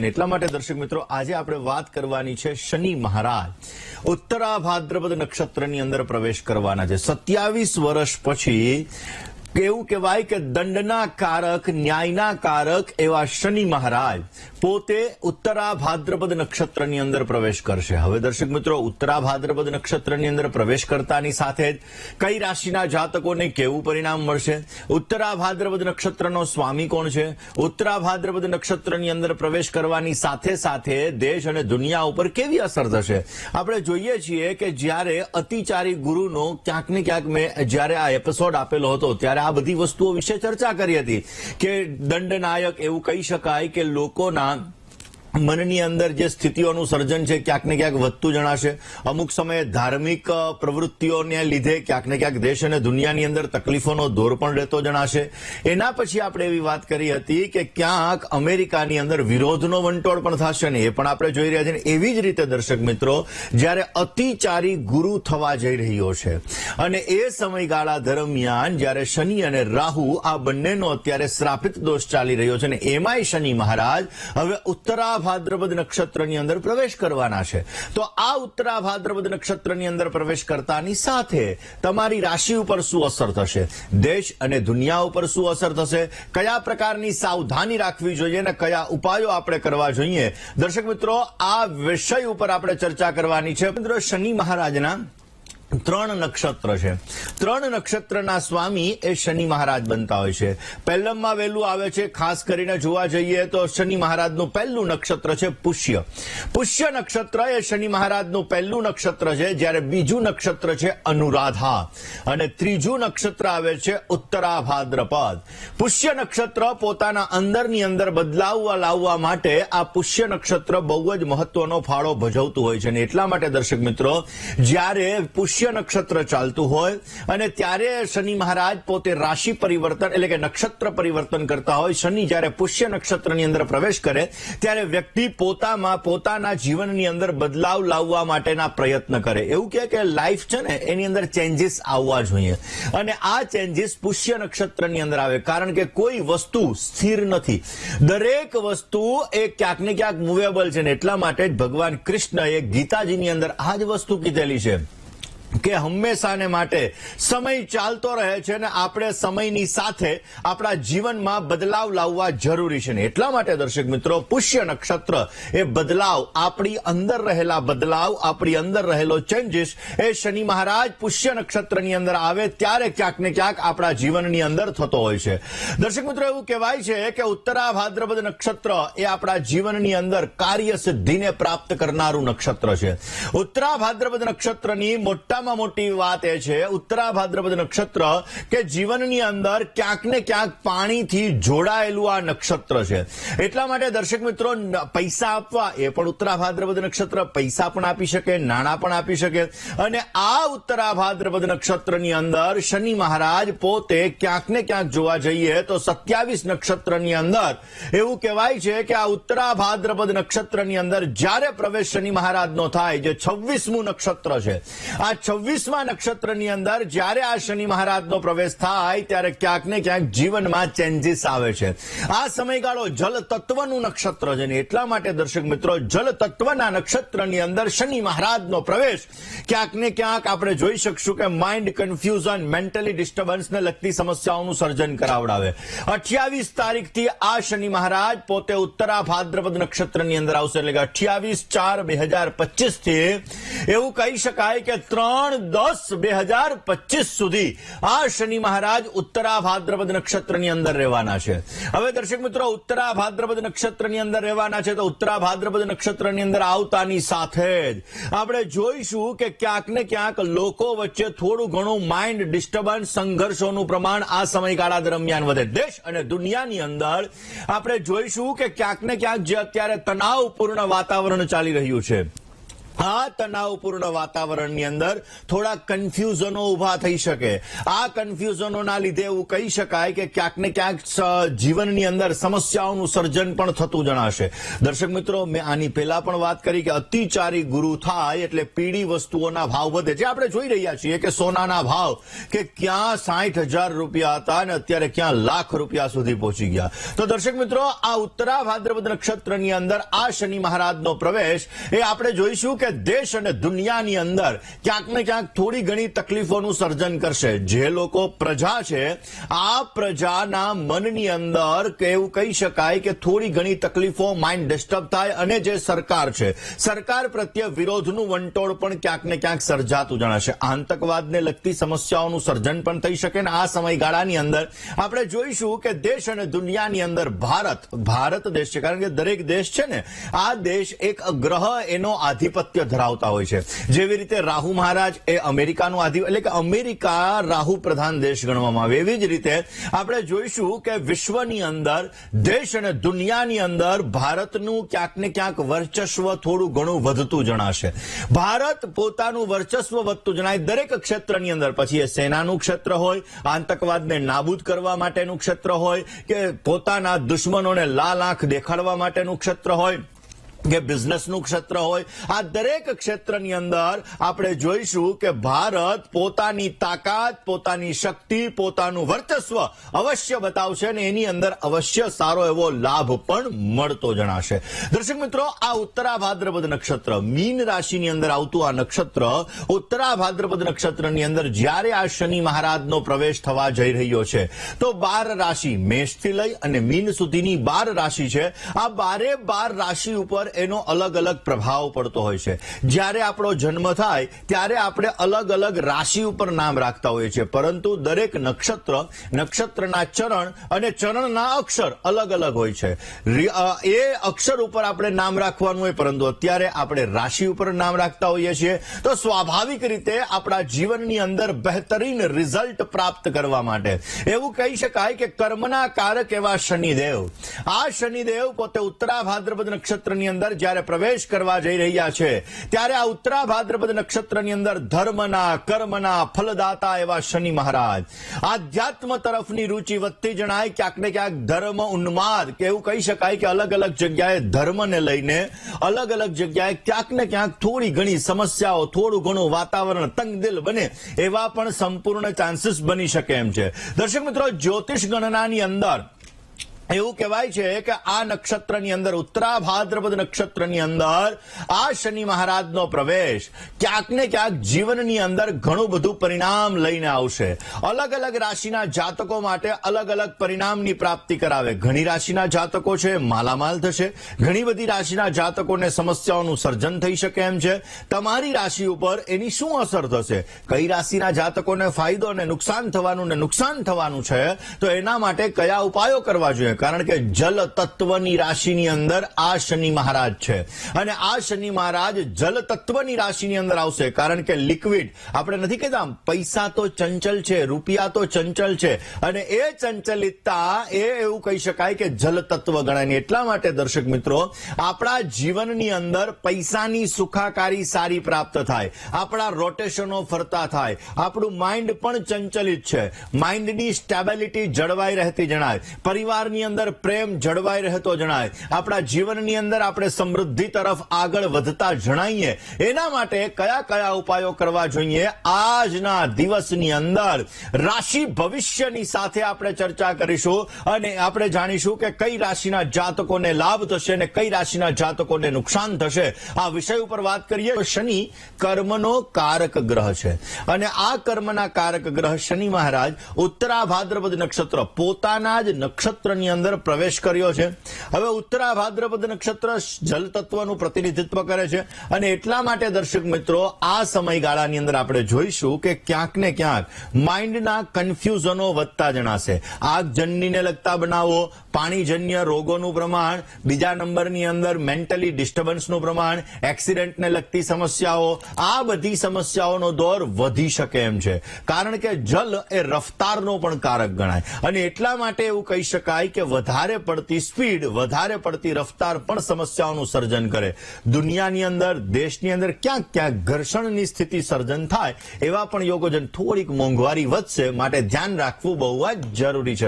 અને એટલા માટે દર્શક મિત્રો આજે આપણે વાત કરવાની છે શનિ મહારાજ ઉત્તરા ભાદ્રપદ નક્ષત્રની અંદર પ્રવેશ કરવાના છે 27 વર્ષ પછી એવું કહેવાય કે દંડના કારક ન્યાયના કારક એવા શનિ મહારાજ પોતે ઉત્તરા ભાદ્રપદ નક્ષત્રની અંદર પ્રવેશ કરશે। હવે દર્શક મિત્રો ઉત્તરા ભાદ્રપદ નક્ષત્રની અંદર પ્રવેશ કરતાની સાથે જ કઈ રાશિના જાતકોને કેવું પરિણામ મળશે, ઉત્તરા ભાદ્રપદ નક્ષત્રનો સ્વામી કોણ છે, ઉત્તરા ભાદ્રપદ નક્ષત્રની અંદર પ્રવેશ કરવાની સાથે સાથે દેશ અને દુનિયા ઉપર કેવી અસર થશે। આપણે જોઈએ છીએ કે જ્યારે અતિચારી ગુરુનો ક્યાંક ને ક્યાંક મેં જ્યારે આ એપિસોડ આપેલો હતો ત્યારે આ બધી વસ્તુઓ વિશે ચર્ચા કરી હતી કે દંડનાયક એવું કહી શકાય કે લોકોના મનની અંદર જે સ્થિતિઓનું સર્જન છે ક્યાંક ને ક્યાંક વધતું જણાશે। અમુક સમયે ધાર્મિક પ્રવૃત્તિઓને લીધે ક્યાંક ને ક્યાંક દેશ અને દુનિયાની અંદર તકલીફોનો દોર પણ રહેતો જણાશે। એના પછી આપણે એવી વાત કરી હતી કે ક્યાંક અમેરિકાની અંદર વિરોધનો વંટોળ પણ થશે ને એ પણ આપણે જોઈ રહ્યા છીએ। એવી જ રીતે દર્શક મિત્રો જ્યારે અતિચારી ગુરુ થવા જઈ રહ્યો છે અને એ સમયગાળા દરમિયાન જ્યારે શનિ અને રાહુ આ બંનેનો અત્યારે શ્રાપિત દોષ ચાલી રહ્યો છે ને એમાંય શનિ મહારાજ હવે ઉત્તરા ભાદ્રપદ નક્ષત્રની અંદર પ્રવેશ કરવાના છે। તો આ ઉત્તરા ભાદ્રપદ નક્ષત્રની અંદર પ્રવેશ કરતાની સાથે તમારી રાશિ ઉપર શું અસર થશે, દેશ અને દુનિયા ઉપર શું અસર થશે, કયા પ્રકારની સાવધાની રાખવી જોઈએ અને કયા ઉપાયો આપણે કરવા જોઈએ, દર્શક મિત્રો આ વિષય ઉપર આપણે ચર્ચા કરવાની છે। મિત્રો શનિ મહારાજના 3 નક્ષત્ર છે। 3 નક્ષત્રના સ્વામી એ શનિ મહારાજ બનતા હોય છે। પહેલામાં વહેલું આવે છે, ખાસ કરીને જોવા જઈએ તો શનિ મહારાજનું પહેલું નક્ષત્ર છે પુષ્ય। પુષ્ય નક્ષત્ર એ શનિ મહારાજનું પહેલું નક્ષત્ર છે, જ્યારે બીજું નક્ષત્ર છે અનુરાધા અને ત્રીજું નક્ષત્ર આવે છે ઉત્તરા ભાદ્રપદ। પુષ્ય નક્ષત્ર પોતાના અંદરની અંદર બદલાવ લાવવા માટે આ પુષ્ય નક્ષત્ર બહુ જ મહત્વનો ફાળો ભજવતું હોય છે અને એટલા માટે દર્શક મિત્રો જ્યારે પુષ્ય નક્ષત્ર ચાલતું હોય અને ત્યારે શનિ મહારાજ પોતે રાશિ પરિવર્તન એટલે કે નક્ષત્ર પરિવર્તન કરતા હોય। શનિ જ્યારે પુષ્ય નક્ષત્રની અંદર પ્રવેશ કરે ત્યારે વ્યક્તિ પોતાના જીવનની અંદર બદલાવ લાવવા માટેના પ્રયત્ન કરે। એવું કહે કે લાઈફ છે ને એની અંદર ચેન્જીસ આવવા જોઈએ અને આ ચેન્જીસ પુષ્ય નક્ષત્રની અંદર આવે, કારણ કે કોઈ વસ્તુ સ્થિર નથી, દરેક વસ્તુ એ ક્યાંક ને ક્યાંક મૂવેબલ છે ને એટલા માટે જ ભગવાન કૃષ્ણએ ગીતાજીની અંદર આ જ વસ્તુ કીધેલી છે કે હંમેશાને માટે સમય ચાલતો રહે છે અને આપણે સમયની સાથે આપણા જીવનમાં બદલાવ લાવવા જરૂરી છે ને એટલા માટે દર્શક મિત્રો પુષ્ય નક્ષત્ર એ બદલાવ આપણી અંદર રહેલા બદલાવ આપણી અંદર રહેલો ચેન્જીસ એ શનિ મહારાજ પુષ્ય નક્ષત્રની અંદર આવે ત્યારે ક્યાંક ને ક્યાંક આપણા જીવનની અંદર થતો હોય છે। દર્શક મિત્રો એવું કહેવાય છે કે ઉત્તરા ભાદ્રપદ નક્ષત્ર એ આપણા જીવનની અંદર કાર્ય સિદ્ધિને પ્રાપ્ત કરનારું નક્ષત્ર છે। ઉત્તરા ભાદ્રપદ નક્ષત્રની મોટામાં મોટી વાત એ છે ઉત્તરા ભાદ્રપદ નક્ષત્ર કે જીવનની અંદર ક્યાંક ને ક્યાંક પાણીથી જોડાયેલું આ નક્ષત્ર છે। એટલા માટે દર્શક મિત્રો પૈસા આપવા એ પણ ઉત્તરા ભાદ્રપદ નક્ષત્ર પૈસા પણ આપી શકે, નાણાં પણ આપી શકે અને આ ઉત્તરા ભાદ્રપદ નક્ષત્રની અંદર શનિ મહારાજ પોતે ક્યાંક ને ક્યાંક જોવા જઈએ તો 27 નક્ષત્રની અંદર એવું કહેવાય છે કે આ ઉત્તરા ભાદ્રપદ નક્ષત્રની અંદર જ્યારે પ્રવેશ શનિ મહારાજનો થાય જે 26મું નક્ષત્ર છે, આ 26મા નક્ષત્રની અંદર જ્યારે આ શનિ મહારાજનો પ્રવેશ થાય ત્યારે ક્યાંક ને ક્યાંક જીવનમાં ચેન્જીસ આવે છે। આ સમયગાળો જલ તત્વનું નક્ષત્ર છે ને એટલા માટે દર્શક મિત્રો જલ તત્વના નક્ષત્રની અંદર શનિ મહારાજનો પ્રવેશ ક્યાંક ને ક્યાંક આપણે જોઈ શકશું કે માઇન્ડ કન્ફ્યુઝન, મેન્ટલી ડિસ્ટર્બન્સને લગતી સમસ્યાઓનું સર્જન કરાવડાવે। 28 તારીખથી આ શનિ મહારાજ પોતે ઉત્તરા ભાદ્રપદ નક્ષત્રની અંદર આવશે એટલે કે 28/4/2025 થી એવું કહી શકાય કે 3/10/2025 સુધી આ શનિ મહારાજ ઉત્તરા ભાદ્રપદ નક્ષત્રની અંદર રહેવાના છે। હવે દર્શક મિત્રો ઉત્તરા ભાદ્રપદ નક્ષત્રની અંદર રહેવાના છે તો ઉત્તરા ભાદ્રપદ નક્ષત્રની અંદર આવતાની સાથે જ આપણે જોઈશું કે ક્યાંક ને ક્યાંક લોકો વચ્ચે થોડું ઘણું માઇન્ડ ડિસ્ટર્બન્સ, સંઘર્ષોનું પ્રમાણ આ સમયગાળા દરમિયાન વધે। દેશ અને દુનિયાની અંદર આપણે જોઈશું કે ક્યાંક ને ક્યાંક જે અત્યારે તણાવપૂર્ણ વાતાવરણ ચાલી રહ્યું છે આ તણાવપૂર્ણ વાતાવરણની અંદર થોડા કન્ફ્યુઝનો ઉભા થઈ શકે. આ કન્ફ્યુઝનોના લીધે એવું કહી શકાય કે ક્યાંક ને ક્યાંક જીવનની અંદર સમસ્યાઓનું સર્જન પણ થતું જણાશે. દર્શક મિત્રો, મેં આની પહેલા પણ વાત કરી કે અતિચારી ગુરુ થાય એટલે પીળી વસ્તુઓના ભાવ વધે. જે આપણે જોઈ રહ્યા છીએ કે સોનાના ભાવ કે ક્યાં 60,000 રૂપિયા હતા અને અત્યારે ક્યાં લાખ રૂપિયા સુધી પહોંચી ગયા. તો દર્શક મિત્રો, આ ઉત્તરા ભાદ્રપદ નક્ષત્રની અંદર આ શનિ મહારાજનો પ્રવેશ એ આપણે જોઈશું કે દેશ અને દુનિયાની અંદર ક્યાંક ને ક્યાંક થોડી ઘણી તકલીફોનું સર્જન કરશે. જે લોકો પ્રજા છે, આ પ્રજાના મનની અંદર એવું કહી શકાય કે થોડી ઘણી તકલીફો, માઇન્ડ ડિસ્ટર્બ થાય. અને જે સરકાર છે, સરકાર પ્રત્યે વિરોધનું વંટોળ પણ ક્યાંક ને ક્યાંક સર્જાતું જણાશે. આતંકવાદને લગતી સમસ્યાઓનું સર્જન પણ થઈ શકે. અને આ સમયગાળાની અંદર આપણે જોઈશું કે દેશ અને દુનિયાની અંદર ભારત દેશ છે, કારણ કે દરેક દેશ છે ને, આ દેશ એક ગ્રહ એનો આધિપત્ય ધરાવતા હોય છે. જેવી રીતે રાહુ મહારાજ એ અમેરિકાનું એટલે કે અમેરિકા રાહુ પ્રધાન દેશ ગણવામાં આવે. એવી જ રીતે આપણે જોઈશું કે વિશ્વની અંદર, દેશ અને દુનિયાની અંદર ભારતનું ક્યાંક ને ક્યાંક વર્ચસ્વ થોડું ઘણું વધતું જણાશે. ભારત પોતાનું વર્ચસ્વ વધતું જણાય દરેક ક્ષેત્રની અંદર. પછી એ સેનાનું ક્ષેત્ર હોય, આતંકવાદને નાબૂદ કરવા માટેનું ક્ષેત્ર હોય, કે પોતાના દુશ્મનોને લાલ આંખ દેખાડવા માટેનું ક્ષેત્ર હોય, કે બિઝનેસનું ક્ષેત્ર હોય. આ દરેક ક્ષેત્રની અંદર આપણે જોઈશું કે ભારત પોતાની તાકાત, પોતાની શક્તિ, પોતાનું વર્ચસ્વ અવશ્ય બતાવશે અને એની અંદર અવશ્ય સારો એવો લાભ પણ મળતો જણાશે. દર્શક મિત્રો, આ ઉત્તરા ભાદ્રપદ નક્ષત્ર, મીન રાશિની અંદર આવતું આ નક્ષત્ર, ઉત્તરા ભાદ્રપદ નક્ષત્રની અંદર જ્યારે આ શનિ મહારાજનો પ્રવેશ થવા જઈ રહ્યો છે, તો 12 રાશિ, મેષથી લઈ અને મીન સુધીની 12 રાશિ છે. આ 12 રાશિ ઉપર એનો અલગ અલગ પ્રભાવ પડતો હોય છે. જ્યારે આપણો જન્મ થાય ત્યારે આપણે અલગ અલગ રાશિ ઉપર નામ રાખતા હોઈએ છીએ, પરંતુ દરેક નક્ષત્રના ચરણ અને ચરણના અક્ષર અલગ અલગ હોય છે. એ અક્ષર ઉપર આપણે નામ રાખવાનું હોય, પરંતુ અત્યારે આપણે રાશિ ઉપર નામ રાખતા હોઈએ છીએ. તો સ્વાભાવિક રીતે આપણા જીવનની અંદર બહેતરીન રિઝલ્ટ પ્રાપ્ત કરવા માટે એવું કહી શકાય કે કર્મના કારક એવા શનિદેવ, આ શનિદેવ પોતે ઉત્તરા ભાદ્રપદ નક્ષત્રની અંદર જ્યારે પ્રવેશ કરવા જઈ રહ્યા છે, ત્યારે આ ઉત્તરા ભાદ્રપદ નક્ષત્રની અંદર ધર્મના, કર્મના ફલદાતા એવા શનિ મહારાજ, આધ્યાત્મ તરફની રુચિ વધતી જણાય. ક્યાંક ને ક્યાંક ધર્મ ઉન્માદ, કે એવું કહી શકાય કે અલગ અલગ જગ્યાએ ધર્મને લઈને અલગ અલગ જગ્યાએ ક્યાંક ને ક્યાંક થોડી ઘણી સમસ્યાઓ, થોડું ઘણું વાતાવરણ તંગદિલ બને એવા પણ સંપૂર્ણ ચાન્સીસ બની શકે એમ છે. દર્શક મિત્રો, જ્યોતિષ ગણનાની અંદર એવું કહેવાય છે કે આ નક્ષત્રની અંદર, ઉત્તરા ભાદ્રપદ નક્ષત્રની અંદર આ શનિ મહારાજનો પ્રવેશ ક્યાંક ને ક્યાંક જીવનની અંદર ઘણું બધું પરિણામ લઈને આવશે. અલગ અલગ રાશિના જાતકો માટે અલગ અલગ પરિણામની પ્રાપ્તિ કરાવે. ઘણી રાશિના જાતકો છે માલામાલ થશે, ઘણી બધી રાશિના જાતકોને સમસ્યાઓનું સર્જન થઈ શકે એમ છે. તમારી રાશિ ઉપર એની શું અસર થશે, કઈ રાશિના જાતકોને ફાયદો અને નુકસાન થવાનું છે, તો એના માટે કયા ઉપાયો કરવા જોઈએ. કારણ કે જલ તત્વની રાશિની અંદર આ શનિ મહારાજ છે, અને આ શનિ મહારાજ જલ તત્વની રાશિની અંદર આવશે. કારણ કે લિક્વિડ, આપણે નથી કહેતા પૈસા તો ચંચલ છે, રૂપિયા તો ચંચલ છે, અને એ ચંચલિતતા એ એવું કહી શકાય કે જલ તત્વ ગણાય. એટલા માટે દર્શક મિત્રો, આપણા જીવનની અંદર પૈસાની સુખાકારી સારી પ્રાપ્ત થાય, આપણા રોટેશનો ફરતા થાય, આપણું માઇન્ડ પણ ચંચલિત છે, માઇન્ડની સ્ટેબિલિટી જળવાઈ રહેતી જણાય, પરિવારની અંદર પ્રેમ જળવાઈ રહેતો જણાય, આપણા જીવનની અંદર આપણે સમૃદ્ધિ તરફ આગળ વધતા જણાઈએ. એના માટે કયા કયા ઉપાયો કરવા જોઈએ, આજના દિવસની અંદર રાશિ ભવિષ્યની સાથે આપણે ચર્ચા કરીશું, અને આપણે જાણીશું કે કઈ રાશિના જાતકોને લાભ થશે અને કઈ રાશિના જાતકોને નુકસાન થશે. આ વિષય ઉપર વાત કરીએ તો શનિ કર્મનો કારક ગ્રહ છે, અને આ કર્મના કારક ગ્રહ શનિ મહારાજ ઉત્તરા ભાદ્રપદ નક્ષત્ર, પોતાના જ નક્ષત્રની અંદર પ્રવેશ કર્યો છે. હવે ઉત્તરા ભાદ્રપદ નક્ષત્ર જલ તત્વનું પ્રતિનિધિત્વ કરે છે, અને એટલા માટે દર્શક મિત્રો, આ સમયગાળાની અંદર આપણે જોઈશું કે ક્યાંક ને ક્યાંક માઇન્ડના કન્ફ્યુઝનો વધતા જણાશે. આગજનનીને લગતા બનાવો, પાણીજન્ય રોગોનું પ્રમાણ, બીજા નંબરની અંદર મેન્ટલી ડિસ્ટર્બન્સનું પ્રમાણ, એક્સિડન્ટને લગતી સમસ્યાઓ, આ બધી સમસ્યાઓનો દોર વધી શકે એમ છે. કારણ કે જલ એ રફતારનો પણ કારક ગણાય, અને એટલા માટે એવું કહી શકાય કે વધારે પડતી સ્પીડ, વધારે પડતી રફતાર પણ સમસ્યાઓનું સર્જન કરે. દુનિયાની અંદર, દેશની અંદર ક્યાંક ક્યાંક ઘર્ષણની સ્થિતિ સર્જન થાય એવા પણ યોગો, થોડીક મોંઘવારી વધશે, માટે ધ્યાન રાખવું બહુ જ જરૂરી છે.